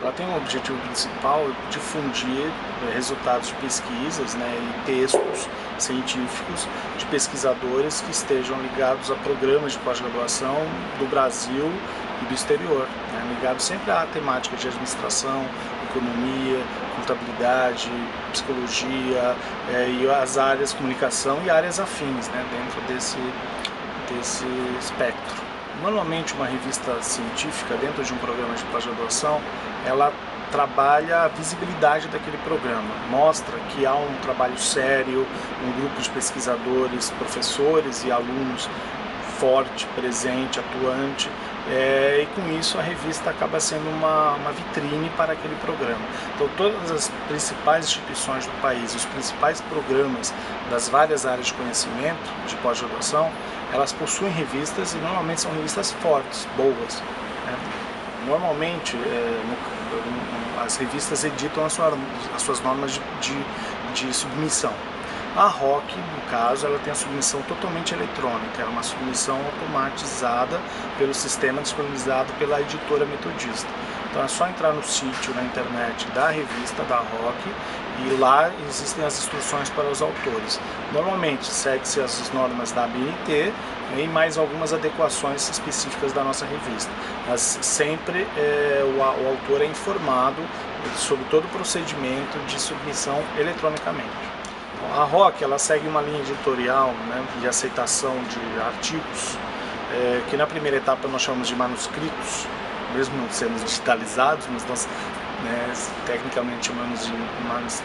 ela tem um objetivo principal de difundir resultados de pesquisas, né, e textos científicos de pesquisadores que estejam ligados a programas de pós-graduação do Brasil e do exterior, né, ligados sempre à temática de administração, economia, contabilidade, psicologia e as áreas comunicação e áreas afins, né, dentro desse espectro. Normalmente uma revista científica dentro de um programa de pós-graduação, ela trabalha a visibilidade daquele programa, mostra que há um trabalho sério, um grupo de pesquisadores, professores e alunos forte, presente, atuante, e com isso a revista acaba sendo uma vitrine para aquele programa. Então todas as principais instituições do país, os principais programas das várias áreas de conhecimento de pós-graduação, elas possuem revistas e normalmente são revistas fortes, boas, né? Normalmente as revistas editam as suas normas de submissão. A ROC, no caso, ela tem a submissão totalmente eletrônica, é uma submissão automatizada pelo sistema disponibilizado pela editora Metodista. Então é só entrar no sítio, na internet da revista, da ROC, e lá existem as instruções para os autores. Normalmente segue-se as normas da ABNT e mais algumas adequações específicas da nossa revista. Mas sempre o autor é informado sobre todo o procedimento de submissão eletronicamente. A ROC ela segue uma linha editorial, né, de aceitação de artigos, que na primeira etapa nós chamamos de manuscritos, mesmo não sendo digitalizados, mas nós tecnicamente chamamos de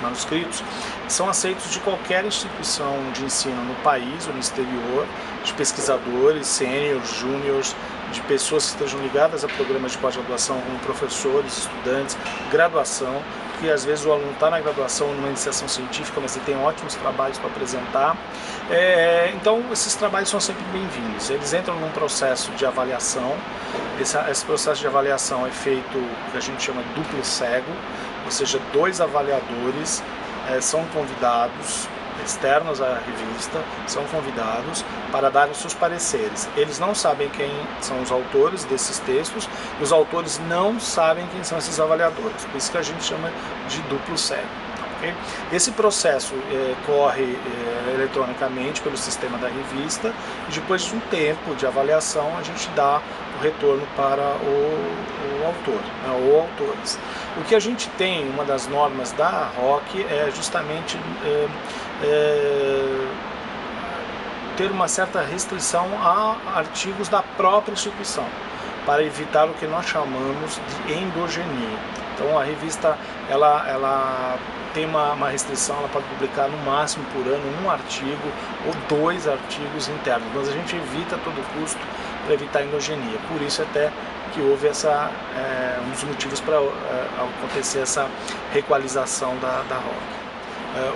manuscritos, são aceitos de qualquer instituição de ensino no país ou no exterior, de pesquisadores, sêniores, júniores, de pessoas que estejam ligadas a programas de pós-graduação, como professores, estudantes, graduação, porque às vezes o aluno está na graduação, numa iniciação científica, mas ele tem ótimos trabalhos para apresentar. Então esses trabalhos são sempre bem-vindos. Eles entram num processo de avaliação. Esse processo de avaliação é feito, o que a gente chama de duplo cego, ou seja, 2 avaliadores são convidados, externos à revista, são convidados para dar os seus pareceres. Eles não sabem quem são os autores desses textos e os autores não sabem quem são esses avaliadores, por isso que a gente chama de duplo cego. Okay? Esse processo corre eletronicamente pelo sistema da revista e depois de um tempo de avaliação a gente dá o retorno para o autor, né, ou autores. O que a gente tem, uma das normas da ROC é justamente ter uma certa restrição a artigos da própria instituição, para evitar o que nós chamamos de endogenia. Então a revista ela tem uma restrição, ela pode publicar no máximo por ano 1 artigo ou 2 artigos internos, mas a gente evita a todo custo para evitar a endogenia. Por isso até que houve um dos motivos para acontecer essa requalização da ROC.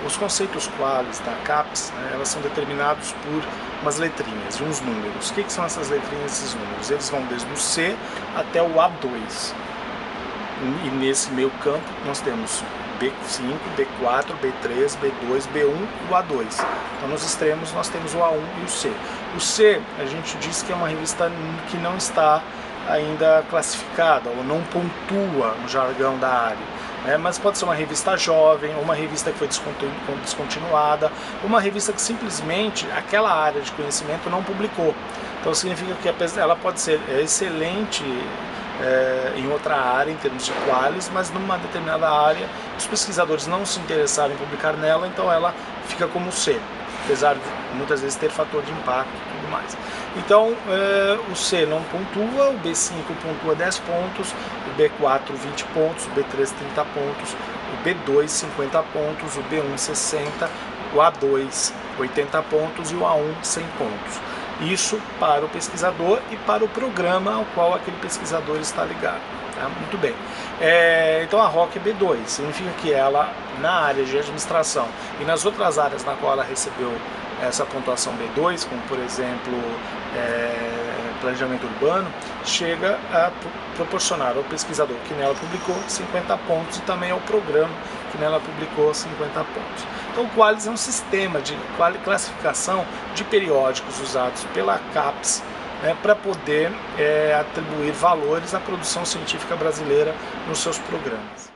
Os conceitos qualis da CAPES, né, elas são determinados por umas letrinhas e uns números. O que são essas letrinhas e esses números? Eles vão desde o C até o A2. E nesse meio campo nós temos B5, B4, B3, B2, B1 e o A2. Então nos extremos nós temos o A1 e o C. O C a gente diz que é uma revista que não está ainda classificada ou não pontua no jargão da área. Mas pode ser uma revista jovem, ou uma revista que foi descontinuada, ou uma revista que simplesmente aquela área de conhecimento não publicou. Então significa que ela pode ser excelente em outra área, em termos de qualis, mas numa determinada área os pesquisadores não se interessaram em publicar nela, então ela fica como C, apesar de muitas vezes ter fator de impacto e tudo mais. Então o C não pontua, o B5 pontua 10 pontos, o B4 20 pontos, o B3 30 pontos, o B2 50 pontos, o B1 60, o A2 80 pontos e o A1 100 pontos. Isso para o pesquisador e para o programa ao qual aquele pesquisador está ligado. Tá? Muito bem. Então a ROC é B2, significa que ela, na área de administração e nas outras áreas na qual ela recebeu essa pontuação B2, como por exemplo planejamento urbano, chega a proporcionar ao pesquisador que nela publicou 50 pontos e também ao programa que nela publicou 50 pontos. Então o qualis é um sistema de classificação de periódicos usados pela CAPES né, para poder atribuir valores à produção científica brasileira nos seus programas.